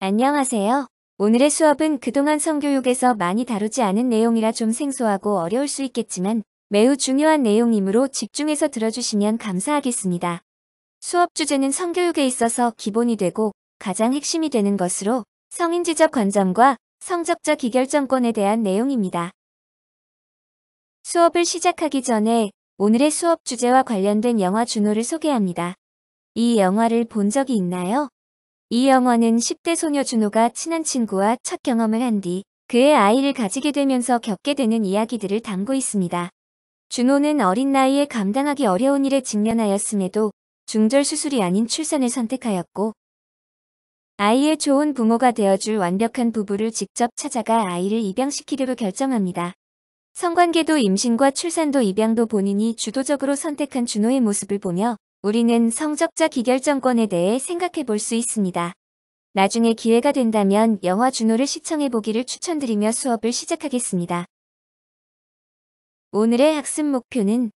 안녕하세요. 오늘의 수업은 그동안 성교육에서 많이 다루지 않은 내용이라 좀 생소하고 어려울 수 있겠지만 매우 중요한 내용이므로 집중해서 들어주시면 감사하겠습니다. 수업 주제는 성교육에 있어서 기본이 되고 가장 핵심이 되는 것으로 성인지적 관점과 성적자 기결정권에 대한 내용입니다. 수업을 시작하기 전에 오늘의 수업 주제와 관련된 영화 준호를 소개합니다. 이 영화를 본 적이 있나요? 이 영화는 10대 소녀 준호가 친한 친구와 첫 경험을 한 뒤 그의 아이를 가지게 되면서 겪게 되는 이야기들을 담고 있습니다. 준호는 어린 나이에 감당하기 어려운 일에 직면하였음에도 중절 수술이 아닌 출산을 선택하였고 아이의 좋은 부모가 되어줄 완벽한 부부를 직접 찾아가 아이를 입양시키려고 결정합니다. 성관계도 임신과 출산도 입양도 본인이 주도적으로 선택한 준호의 모습을 보며 우리는 성적자 기결정권에 대해 생각해 볼 수 있습니다. 나중에 기회가 된다면 영화 준호를 시청해 보기를 추천드리며 수업을 시작하겠습니다. 오늘의 학습 목표는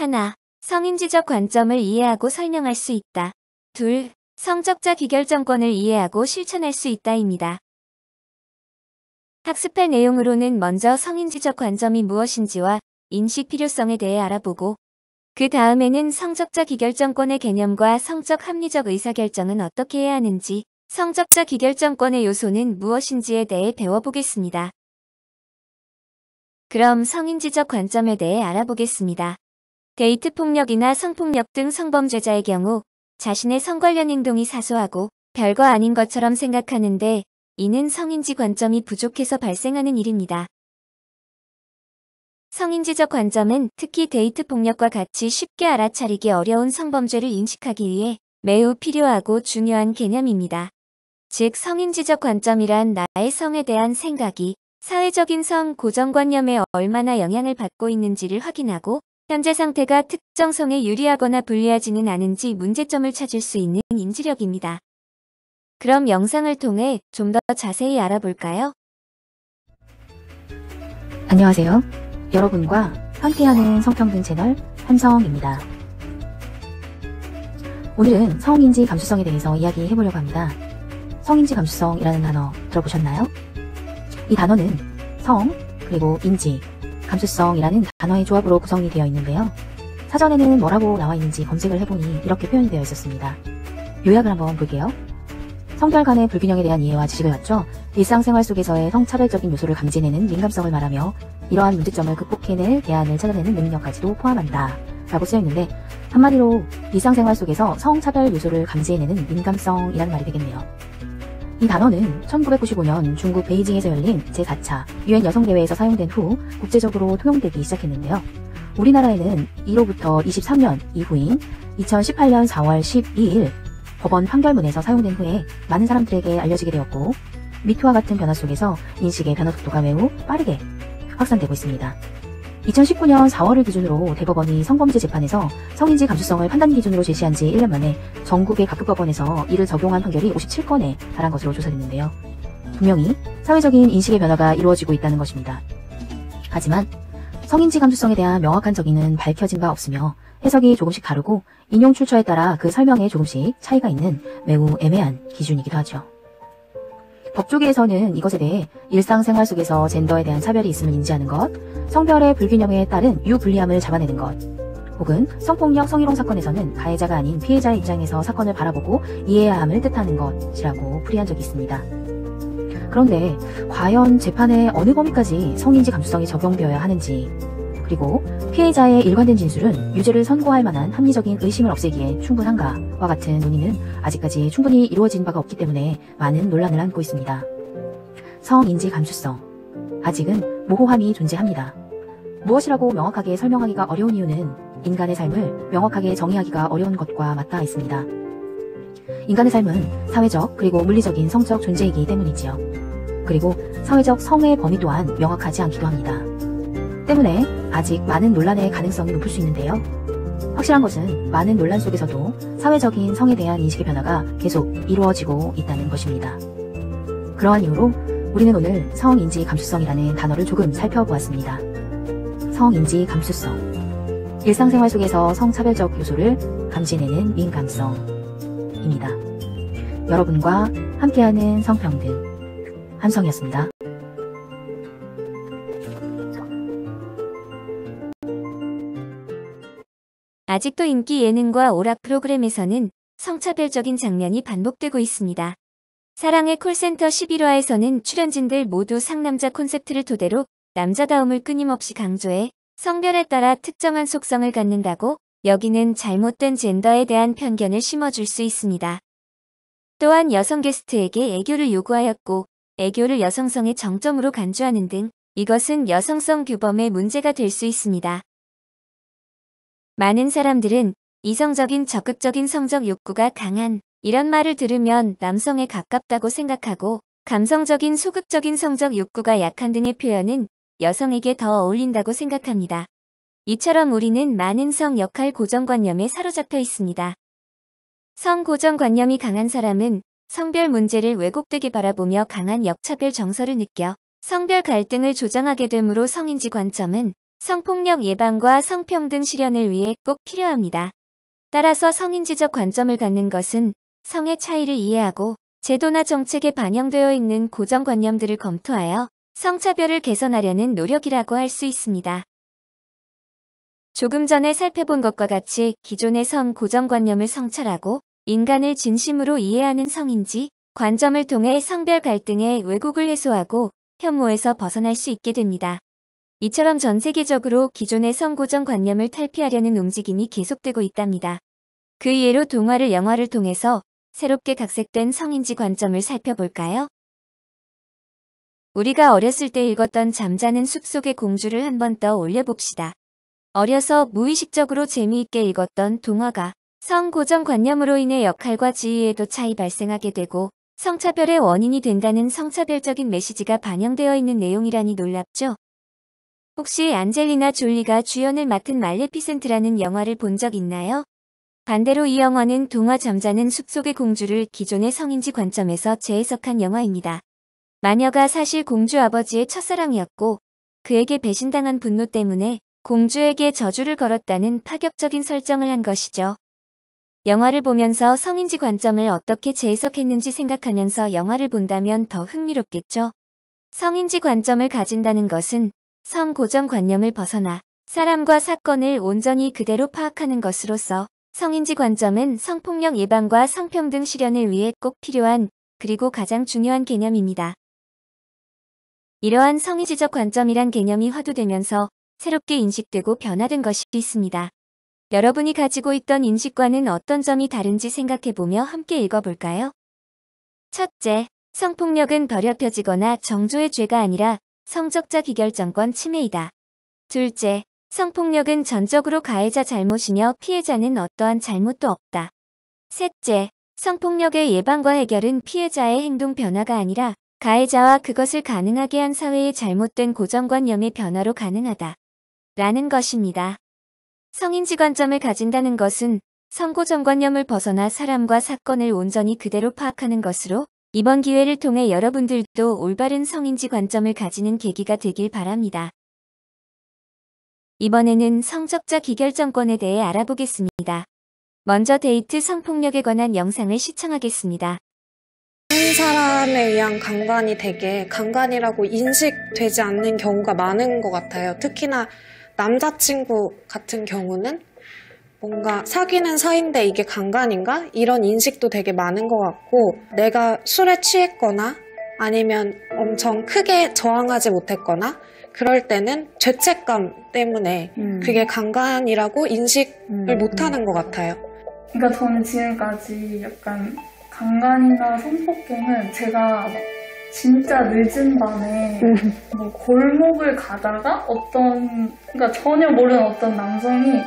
1. 성인지적 관점을 이해하고 설명할 수 있다. 2. 성적자 기결정권을 이해하고 실천할 수 있다입니다. 학습할 내용으로는 먼저 성인지적 관점이 무엇인지와 인식 필요성에 대해 알아보고 그 다음에는 성적자 기결정권의 개념과 성적 합리적 의사결정은 어떻게 해야 하는지, 성적자 기결정권의 요소는 무엇인지에 대해 배워보겠습니다. 그럼 성인지적 관점에 대해 알아보겠습니다. 데이트 폭력이나 성폭력 등 성범죄자의 경우 자신의 성 관련 행동이 사소하고 별거 아닌 것처럼 생각하는데 이는 성인지 관점이 부족해서 발생하는 일입니다. 성인지적 관점은 특히 데이트 폭력과 같이 쉽게 알아차리기 어려운 성범죄를 인식하기 위해 매우 필요하고 중요한 개념입니다. 즉 성인지적 관점이란 나의 성에 대한 생각이 사회적인 성 고정관념에 얼마나 영향을 받고 있는지를 확인하고 현재 상태가 특정 성에 유리하거나 불리하지는 않은지 문제점을 찾을 수 있는 인지력입니다. 그럼 영상을 통해 좀 더 자세히 알아볼까요? 안녕하세요. 여러분과 함께하는 성평등 채널 함성입니다. 오늘은 성인지 감수성에 대해서 이야기해보려고 합니다. 성인지 감수성이라는 단어 들어보셨나요? 이 단어는 성, 그리고 인지, 감수성이라는 단어의 조합으로 구성이 되어 있는데요. 사전에는 뭐라고 나와 있는지 검색을 해보니 이렇게 표현이 되어 있었습니다. 요약을 한번 볼게요. 성별 간의 불균형에 대한 이해와 지식을 갖춰 일상생활 속에서의 성차별적인 요소를 감지해내는 민감성을 말하며 이러한 문제점을 극복해낼 대안을 찾아내는 능력까지도 포함한다 라고 쓰여있는데 한마디로 일상생활 속에서 성차별 요소를 감지해내는 민감성이라는 말이 되겠네요. 이 단어는 1995년 중국 베이징에서 열린 제4차 UN 여성대회에서 사용된 후 국제적으로 통용되기 시작했는데요. 우리나라에는 이로부터 23년 이후인 2018년 4월 12일 법원 판결문에서 사용된 후에 많은 사람들에게 알려지게 되었고 미투와 같은 변화 속에서 인식의 변화 속도가 매우 빠르게 확산되고 있습니다. 2019년 4월을 기준으로 대법원이 성범죄 재판에서 성인지 감수성을 판단 기준으로 제시한 지 1년 만에 전국의 각급 법원에서 이를 적용한 판결이 57건에 달한 것으로 조사됐는데요. 분명히 사회적인 인식의 변화가 이루어지고 있다는 것입니다. 하지만 성인지 감수성에 대한 명확한 정의는 밝혀진 바 없으며 해석이 조금씩 다르고 인용 출처에 따라 그 설명에 조금씩 차이가 있는 매우 애매한 기준이기도 하죠. 법조계에서는 이것에 대해 일상생활 속에서 젠더에 대한 차별이 있음을 인지하는 것, 성별의 불균형에 따른 유불리함을 잡아내는 것, 혹은 성폭력, 성희롱 사건에서는 가해자가 아닌 피해자의 입장에서 사건을 바라보고 이해해야 함을 뜻하는 것이라고 풀이한 적이 있습니다. 그런데 과연 재판에 어느 범위까지 성인지 감수성이 적용되어야 하는지, 그리고 피해자의 일관된 진술은 유죄를 선고할 만한 합리적인 의심을 없애기에 충분한가와 같은 논의는 아직까지 충분히 이루어진 바가 없기 때문에 많은 논란을 안고 있습니다. 성인지 감수성, 아직은 모호함이 존재합니다. 무엇이라고 명확하게 설명하기가 어려운 이유는 인간의 삶을 명확하게 정의하기가 어려운 것과 맞닿아 있습니다. 인간의 삶은 사회적 그리고 물리적인 성적 존재이기 때문이지요. 그리고 사회적 성의 범위 또한 명확하지 않기도 합니다. 때문에 아직 많은 논란의 가능성이 높을 수 있는데요. 확실한 것은 많은 논란 속에서도 사회적인 성에 대한 인식의 변화가 계속 이루어지고 있다는 것입니다. 그러한 이유로 우리는 오늘 성인지 감수성이라는 단어를 조금 살펴보았습니다. 성인지 감수성, 일상생활 속에서 성차별적 요소를 감지해내는 민감성입니다. 여러분과 함께하는 성평등 한성이었습니다. 아직도 인기 예능과 오락 프로그램에서는 성차별적인 장면이 반복되고 있습니다. 사랑의 콜센터 11화에서는 출연진들 모두 상남자 콘셉트를 토대로 남자다움을 끊임없이 강조해 성별에 따라 특정한 속성을 갖는다고 여기는 잘못된 젠더에 대한 편견을 심어줄 수 있습니다. 또한 여성 게스트에게 애교를 요구하였고 애교를 여성성의 정점으로 간주하는 등 이것은 여성성 규범의 문제가 될 수 있습니다. 많은 사람들은 이성적인 적극적인 성적 욕구가 강한 이런 말을 들으면 남성에 가깝다고 생각하고 감성적인 소극적인 성적 욕구가 약한 등의 표현은 여성에게 더 어울린다고 생각합니다. 이처럼 우리는 많은 성 역할 고정관념에 사로잡혀 있습니다. 성 고정관념이 강한 사람은 성별 문제를 왜곡되게 바라보며 강한 역차별 정서를 느껴 성별 갈등을 조장하게 되므로 성인지 관점은 성폭력 예방과 성평등 실현을 위해 꼭 필요합니다. 따라서 성인지적 관점을 갖는 것은 성의 차이를 이해하고 제도나 정책에 반영되어 있는 고정관념들을 검토하여 성차별을 개선하려는 노력이라고 할 수 있습니다. 조금 전에 살펴본 것과 같이 기존의 성 고정관념을 성찰하고 인간을 진심으로 이해하는 성인지 관점을 통해 성별 갈등의 왜곡을 해소하고 혐오에서 벗어날 수 있게 됩니다. 이처럼 전 세계적으로 기존의 성 고정관념을 탈피하려는 움직임이 계속되고 있답니다. 그 예로 동화를 영화를 통해서 새롭게 각색된 성인지 관점을 살펴볼까요? 우리가 어렸을 때 읽었던 잠자는 숲속의 공주를 한번 떠올려 봅시다. 어려서 무의식적으로 재미있게 읽었던 동화가 성 고정관념으로 인해 역할과 지위에도 차이 발생하게 되고 성차별의 원인이 된다는 성차별적인 메시지가 반영되어 있는 내용이라니 놀랍죠? 혹시 안젤리나 졸리가 주연을 맡은 말레피센트라는 영화를 본 적 있나요? 반대로 이 영화는 동화 잠자는 숲속의 공주를 기존의 성인지 관점에서 재해석한 영화입니다. 마녀가 사실 공주 아버지의 첫사랑이었고 그에게 배신당한 분노 때문에 공주에게 저주를 걸었다는 파격적인 설정을 한 것이죠. 영화를 보면서 성인지 관점을 어떻게 재해석했는지 생각하면서 영화를 본다면 더 흥미롭겠죠. 성인지 관점을 가진다는 것은 성 고정관념을 벗어나 사람과 사건을 온전히 그대로 파악하는 것으로서 성인지 관점은 성폭력 예방과 성평등 실현을 위해 꼭 필요한 그리고 가장 중요한 개념입니다. 이러한 성인지적 관점이란 개념이 화두되면서 새롭게 인식되고 변화된 것이 있습니다. 여러분이 가지고 있던 인식과는 어떤 점이 다른지 생각해보며 함께 읽어볼까요? 첫째, 성폭력은 더럽혀지거나 정조의 죄가 아니라 성적자 비결정권 침해이다. 둘째, 성폭력은 전적으로 가해자 잘못이며 피해자는 어떠한 잘못도 없다. 셋째, 성폭력의 예방과 해결은 피해자의 행동 변화가 아니라 가해자와 그것을 가능하게 한 사회의 잘못된 고정관념의 변화로 가능하다. 라는 것입니다. 성인지 관점을 가진다는 것은 성고정관념을 벗어나 사람과 사건을 온전히 그대로 파악하는 것으로 이번 기회를 통해 여러분들도 올바른 성인지 관점을 가지는 계기가 되길 바랍니다. 이번에는 성적자 기결정권에 대해 알아보겠습니다. 먼저 데이트 성폭력에 관한 영상을 시청하겠습니다. 한 사람에 의한 강간이 되게 강간이라고 인식되지 않는 경우가 많은 것 같아요. 특히나 남자친구 같은 경우는 뭔가 사귀는 사이인데 이게 강간인가? 이런 인식도 되게 많은 것 같고 내가 술에 취했거나 아니면 엄청 크게 저항하지 못했거나 그럴 때는 죄책감 때문에 그게 강간이라고 인식을 못하는 것 같아요. 그러니까 저는 지금까지 약간 강간이나 성폭행은 제가 막 진짜 늦은 밤에 뭐 골목을 가다가 그러니까 전혀 모르는 어떤 남성이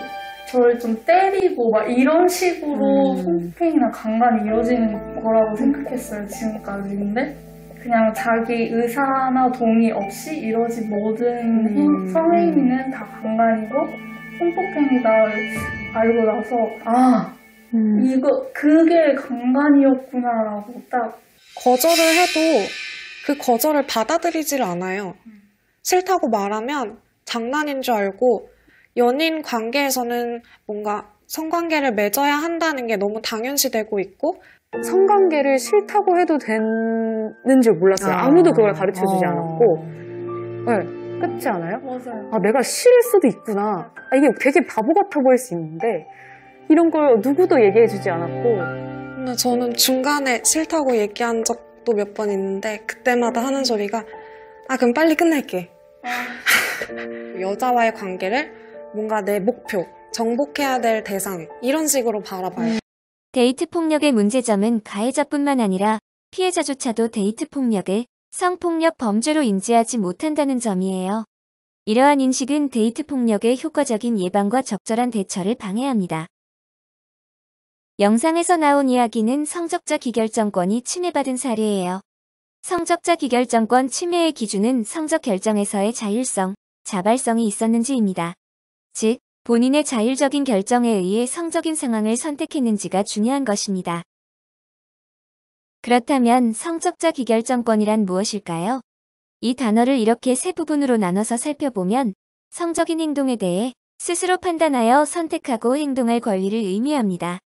저를 좀 때리고 막 이런 식으로 성폭행이나 강간이 이루어지는 거라고 생각했어요, 지금까지. 근데 그냥 자기 의사나 동의 없이 이루어진 모든 성행위는 다 강간이고 성폭행이다를 알고 나서 그게 강간이었구나라고 딱. 거절을 해도 그 거절을 받아들이질 않아요. 싫다고 말하면 장난인 줄 알고 연인 관계에서는 뭔가 성관계를 맺어야 한다는 게 너무 당연시되고 있고 성관계를 싫다고 해도 되는 줄 몰랐어요. 아무도 그걸 가르쳐주지 않았고. 네, 그렇지 않아요? 맞아요. 아, 내가 싫을 수도 있구나. 아, 이게 되게 바보 같아 보일 수 있는데 이런 걸 누구도 얘기해주지 않았고. 근데 저는 중간에 싫다고 얘기한 적도 몇 번 있는데 그때마다 하는 소리가 아 그럼 빨리 끝낼게. 여자와의 관계를 뭔가 내 목표, 정복해야 될 대상 이런 식으로 바라봐요. 데이트 폭력의 문제점은 가해자뿐만 아니라 피해자조차도 데이트 폭력을 성폭력 범죄로 인지하지 못한다는 점이에요. 이러한 인식은 데이트 폭력의 효과적인 예방과 적절한 대처를 방해합니다. 영상에서 나온 이야기는 성적자 기결정권이 침해받은 사례예요. 성적자 기결정권 침해의 기준은 성적 결정에서의 자율성, 자발성이 있었는지입니다. 즉, 본인의 자율적인 결정에 의해 성적인 상황을 선택했는지가 중요한 것입니다. 그렇다면 성적자 기결정권이란 무엇일까요? 이 단어를 이렇게 세 부분으로 나눠서 살펴보면 성적인 행동에 대해 스스로 판단하여 선택하고 행동할 권리를 의미합니다.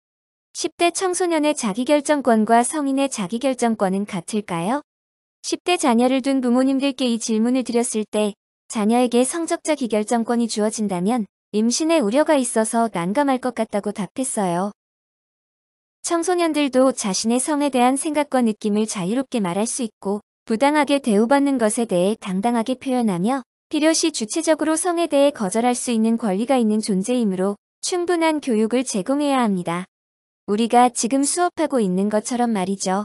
10대 청소년의 자기결정권과 성인의 자기결정권은 같을까요? 10대 자녀를 둔 부모님들께 이 질문을 드렸을 때 자녀에게 성적자 기결정권이 주어진다면 임신에 우려가 있어서 난감할 것 같다고 답했어요. 청소년들도 자신의 성에 대한 생각과 느낌을 자유롭게 말할 수 있고 부당하게 대우받는 것에 대해 당당하게 표현하며 필요시 주체적으로 성에 대해 거절할 수 있는 권리가 있는 존재이므로 충분한 교육을 제공해야 합니다. 우리가 지금 수업하고 있는 것처럼 말이죠.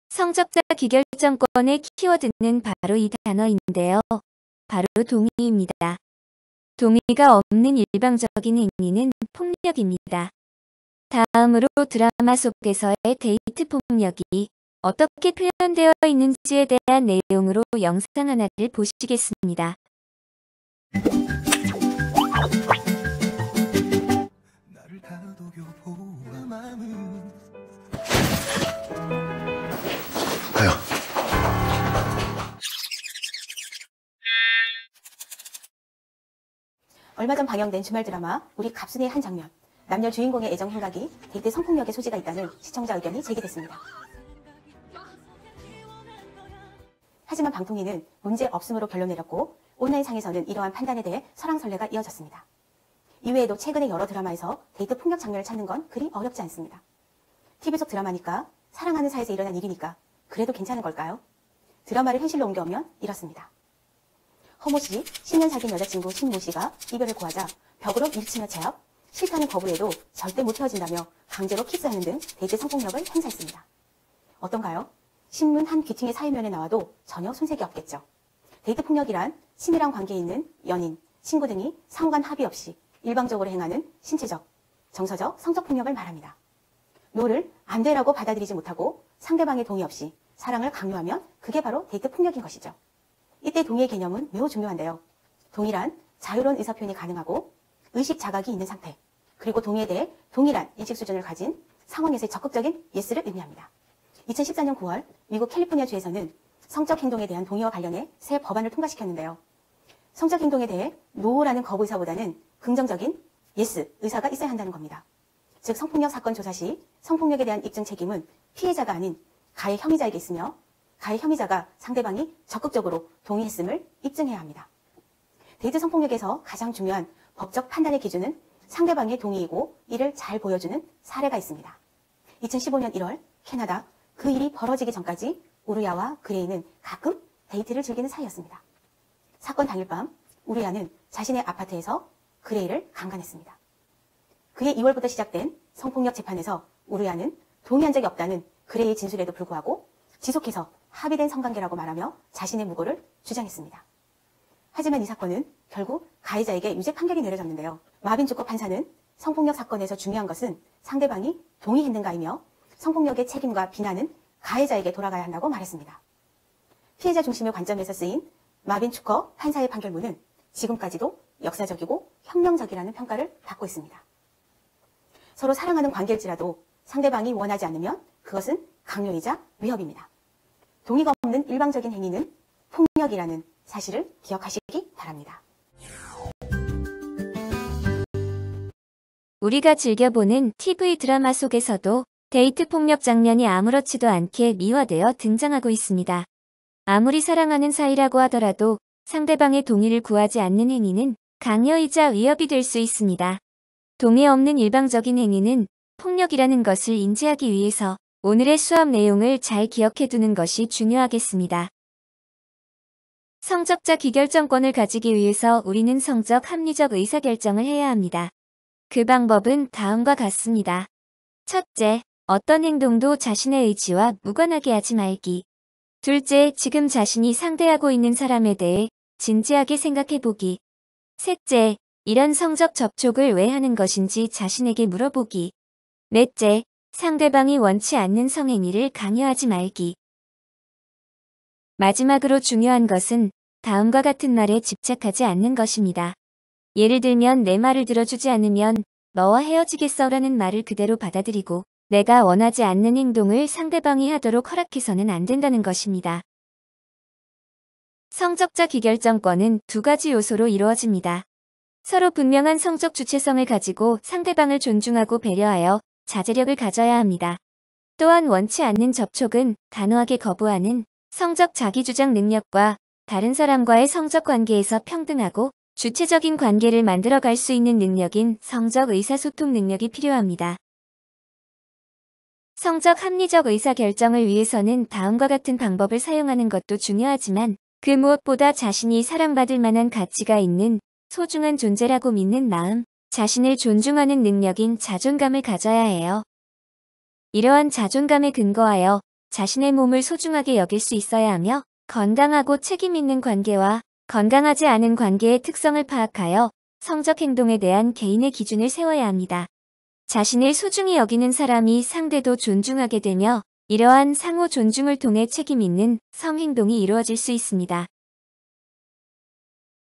성적자 기결정권의 키워드는 바로 이 단어인데요. 바로 동의입니다. 동의가 없는 일방적인 행위는 폭력입니다. 다음으로 드라마 속에서의 데이트 폭력이 어떻게 표현되어 있는지에 대한 내용으로 영상 하나를 보시겠습니다. 가요. 얼마 전 방영된 주말 드라마 우리 갑순이의 한 장면, 남녀 주인공의 애정 행각이 데이트 성폭력의 소지가 있다는 시청자 의견이 제기됐습니다. 하지만 방통위는 문제 없음으로 결론 내렸고 온라인상에서는 이러한 판단에 대해 설왕설래가 이어졌습니다. 이외에도 최근의 여러 드라마에서 데이트 폭력 장면을 찾는 건 그리 어렵지 않습니다. TV 속 드라마니까, 사랑하는 사이에서 일어난 일이니까 그래도 괜찮은 걸까요? 드라마를 현실로 옮겨오면 이렇습니다. 허모 씨, 10년 사귄 여자친구 신모 씨가 이별을 고하자 벽으로 밀치며 체합, 싫다는 거부에도 절대 못 헤어진다며 강제로 키스하는 등 데이트 성폭력을 행사했습니다. 어떤가요? 신문 한 귀퉁이 사회면에 나와도 전혀 손색이 없겠죠. 데이트 폭력이란 친밀한 관계에 있는 연인, 친구 등이 상관 합의 없이 일방적으로 행하는 신체적, 정서적 성적 폭력을 말합니다. 노를 안 돼라고 받아들이지 못하고 상대방의 동의 없이 사랑을 강요하면 그게 바로 데이트 폭력인 것이죠. 이때 동의의 개념은 매우 중요한데요. 동의란 자유로운 의사표현이 가능하고 의식 자각이 있는 상태, 그리고 동의에 대해 동일한 인식 수준을 가진 상황에서의 적극적인 예스를 의미합니다. 2014년 9월 미국 캘리포니아주에서는 성적 행동에 대한 동의와 관련해 새 법안을 통과시켰는데요. 성적 행동에 대해 노라는 거부 의사보다는 긍정적인 예스 의사가 있어야 한다는 겁니다. 즉 성폭력 사건 조사 시 성폭력에 대한 입증 책임은 피해자가 아닌 가해 혐의자에게 있으며 가해 혐의자가 상대방이 적극적으로 동의했음을 입증해야 합니다. 데이트 성폭력에서 가장 중요한 법적 판단의 기준은 상대방의 동의이고 이를 잘 보여주는 사례가 있습니다. 2015년 1월 캐나다, 그 일이 벌어지기 전까지 우르야와 그레이는 가끔 데이트를 즐기는 사이였습니다. 사건 당일 밤 우르야는 자신의 아파트에서 그레이를 강간했습니다. 그해 2월부터 시작된 성폭력 재판에서 우르야는 동의한 적이 없다는 그레이의 진술에도 불구하고 지속해서 합의된 성관계라고 말하며 자신의 무고를 주장했습니다. 하지만 이 사건은 결국 가해자에게 유죄 판결이 내려졌는데요. 마빈 주커 판사는 성폭력 사건에서 중요한 것은 상대방이 동의했는가이며 성폭력의 책임과 비난은 가해자에게 돌아가야 한다고 말했습니다. 피해자 중심의 관점에서 쓰인 마빈 주커 판사의 판결문은 지금까지도 역사적이고 혁명적이라는 평가를 받고 있습니다. 서로 사랑하는 관계일지라도 상대방이 원하지 않으면 그것은 강요이자 위협입니다. 동의가 없는 일방적인 행위는 폭력이라는 사실을 기억하시기 바랍니다. 우리가 즐겨보는 TV 드라마 속에서도 데이트 폭력 장면이 아무렇지도 않게 미화되어 등장하고 있습니다. 아무리 사랑하는 사이라고 하더라도 상대방의 동의를 구하지 않는 행위는 강요이자 위협이 될 수 있습니다. 동의 없는 일방적인 행위는 폭력이라는 것을 인지하기 위해서 오늘의 수업 내용을 잘 기억해 두는 것이 중요하겠습니다. 성적자 기결정권을 가지기 위해서 우리는 성적 합리적 의사결정을 해야 합니다. 그 방법은 다음과 같습니다. 첫째, 어떤 행동도 자신의 의지와 무관하게 하지 말기. 둘째, 지금 자신이 상대하고 있는 사람에 대해 진지하게 생각해보기. 셋째, 이런 성적 접촉을 왜 하는 것인지 자신에게 물어보기. 넷째, 상대방이 원치 않는 성행위를 강요하지 말기. 마지막으로 중요한 것은 다음과 같은 말에 집착하지 않는 것입니다. 예를 들면 내 말을 들어주지 않으면 너와 헤어지겠어라는 말을 그대로 받아들이고 내가 원하지 않는 행동을 상대방이 하도록 허락해서는 안 된다는 것입니다. 성적자 기결정권은 두 가지 요소로 이루어집니다. 서로 분명한 성적 주체성을 가지고 상대방을 존중하고 배려하여 자제력을 가져야 합니다. 또한 원치 않는 접촉은 단호하게 거부하는 성적 자기주장 능력과 다른 사람과의 성적 관계에서 평등하고 주체적인 관계를 만들어갈 수 있는 능력인 성적 의사소통 능력이 필요합니다. 성적 합리적 의사결정을 위해서는 다음과 같은 방법을 사용하는 것도 중요하지만 그 무엇보다 자신이 사랑받을 만한 가치가 있는 소중한 존재라고 믿는 마음, 자신을 존중하는 능력인 자존감을 가져야 해요. 이러한 자존감에 근거하여 자신의 몸을 소중하게 여길 수 있어야 하며 건강하고 책임 있는 관계와 건강하지 않은 관계의 특성을 파악하여 성적 행동에 대한 개인의 기준을 세워야 합니다. 자신을 소중히 여기는 사람이 상대도 존중하게 되며 이러한 상호 존중을 통해 책임 있는 성행동이 이루어질 수 있습니다.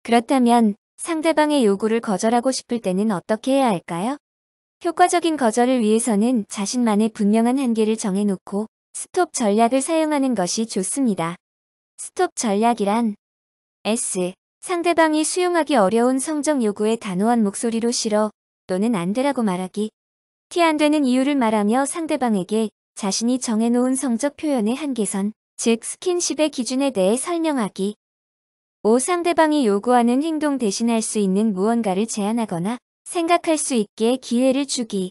그렇다면 상대방의 요구를 거절하고 싶을 때는 어떻게 해야 할까요? 효과적인 거절을 위해서는 자신만의 분명한 한계를 정해놓고 스톱 전략을 사용하는 것이 좋습니다. 스톱 전략이란 S. 상대방이 수용하기 어려운 성적 요구에 단호한 목소리로 싫어 또는 안 되라고 말하기. 티 안 되는 이유를 말하며 상대방에게 자신이 정해놓은 성적 표현의 한계선, 즉 스킨십의 기준에 대해 설명하기. 5. 상대방이 요구하는 행동 대신 할 수 있는 무언가를 제안하거나 생각할 수 있게 기회를 주기.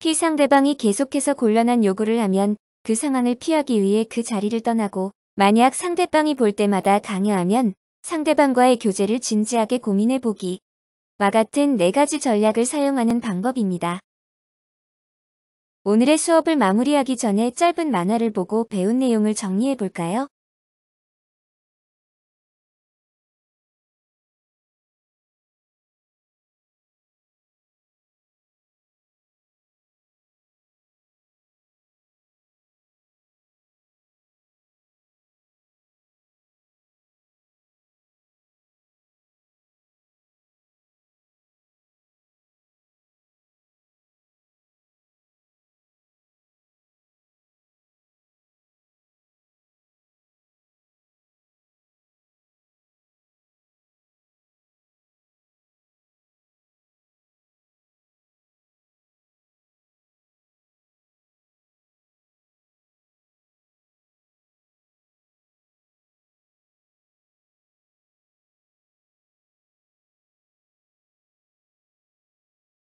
P. 상대방이 계속해서 곤란한 요구를 하면 그 상황을 피하기 위해 그 자리를 떠나고 만약 상대방이 볼 때마다 강요하면 상대방과의 교제를 진지하게 고민해보기. 와 같은 4가지 전략을 사용하는 방법입니다. 오늘의 수업을 마무리하기 전에 짧은 만화를 보고 배운 내용을 정리해볼까요?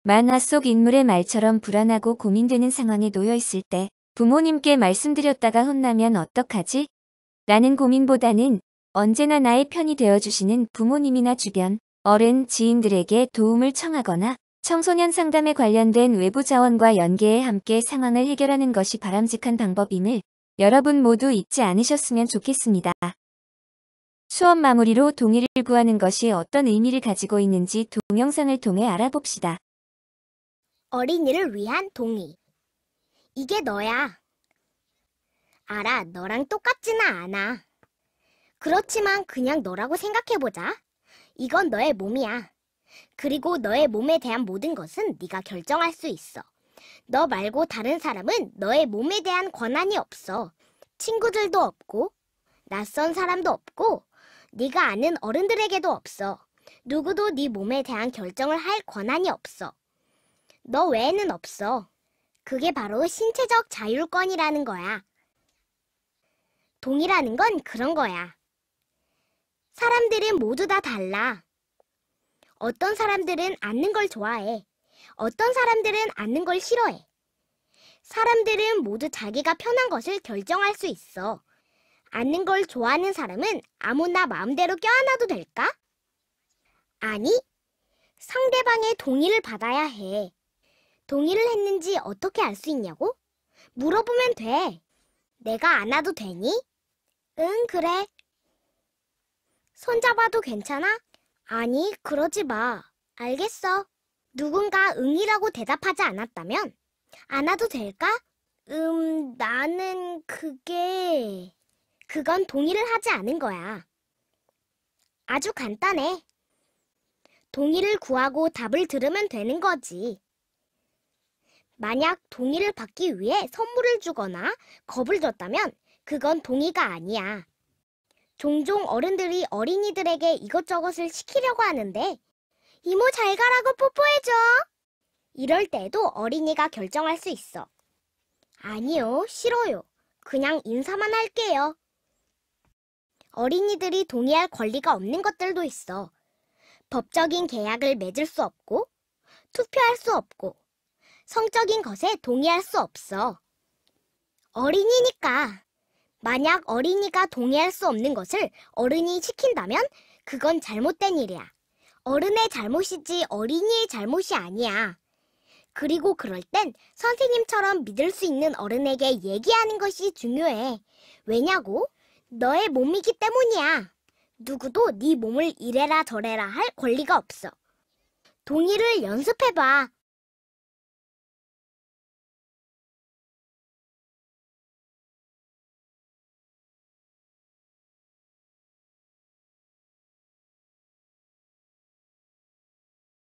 만화 속 인물의 말처럼 불안하고 고민되는 상황에 놓여 있을 때 부모님께 말씀드렸다가 혼나면 어떡하지? 라는 고민보다는 언제나 나의 편이 되어주시는 부모님이나 주변, 어른, 지인들에게 도움을 청하거나 청소년 상담에 관련된 외부 자원과 연계해 함께 상황을 해결하는 것이 바람직한 방법임을 여러분 모두 잊지 않으셨으면 좋겠습니다. 수업 마무리로 동의를 구하는 것이 어떤 의미를 가지고 있는지 동영상을 통해 알아봅시다. 어린이를 위한 동의. 이게 너야. 알아, 너랑 똑같지는 않아. 그렇지만 그냥 너라고 생각해보자. 이건 너의 몸이야. 그리고 너의 몸에 대한 모든 것은 네가 결정할 수 있어. 너 말고 다른 사람은 너의 몸에 대한 권한이 없어. 친구들도 없고 낯선 사람도 없고 네가 아는 어른들에게도 없어. 누구도 네 몸에 대한 결정을 할 권한이 없어. 너 외에는 없어. 그게 바로 신체적 자율권이라는 거야. 동의라는 건 그런 거야. 사람들은 모두 다 달라. 어떤 사람들은 앉는 걸 좋아해. 어떤 사람들은 앉는 걸 싫어해. 사람들은 모두 자기가 편한 것을 결정할 수 있어. 앉는 걸 좋아하는 사람은 아무나 마음대로 껴안아도 될까? 아니, 상대방의 동의를 받아야 해. 동의를 했는지 어떻게 알 수 있냐고? 물어보면 돼. 내가 안아도 되니? 응, 그래. 손잡아도 괜찮아? 아니, 그러지 마. 알겠어. 누군가 응이라고 대답하지 않았다면 안아도 될까? 나는 그건 동의를 하지 않은 거야. 아주 간단해. 동의를 구하고 답을 들으면 되는 거지. 만약 동의를 받기 위해 선물을 주거나 겁을 줬다면 그건 동의가 아니야. 종종 어른들이 어린이들에게 이것저것을 시키려고 하는데 이모 잘 가라고 뽀뽀해줘. 이럴 때도 어린이가 결정할 수 있어. 아니요, 싫어요. 그냥 인사만 할게요. 어린이들이 동의할 권리가 없는 것들도 있어. 법적인 계약을 맺을 수 없고, 투표할 수 없고, 성적인 것에 동의할 수 없어. 어린이니까. 만약 어린이가 동의할 수 없는 것을 어른이 시킨다면 그건 잘못된 일이야. 어른의 잘못이지 어린이의 잘못이 아니야. 그리고 그럴 땐 선생님처럼 믿을 수 있는 어른에게 얘기하는 것이 중요해. 왜냐고? 너의 몸이기 때문이야. 누구도 네 몸을 이래라 저래라 할 권리가 없어. 동의를 연습해봐.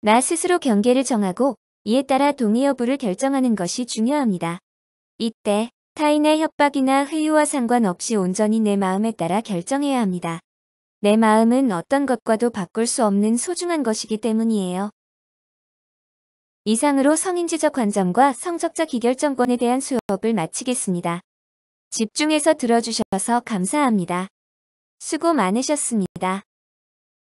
나 스스로 경계를 정하고 이에 따라 동의 여부를 결정하는 것이 중요합니다. 이때 타인의 협박이나 회유와 상관없이 온전히 내 마음에 따라 결정해야 합니다. 내 마음은 어떤 것과도 바꿀 수 없는 소중한 것이기 때문이에요. 이상으로 성인지적 관점과 성적자 기결정권에 대한 수업을 마치겠습니다. 집중해서 들어주셔서 감사합니다. 수고 많으셨습니다.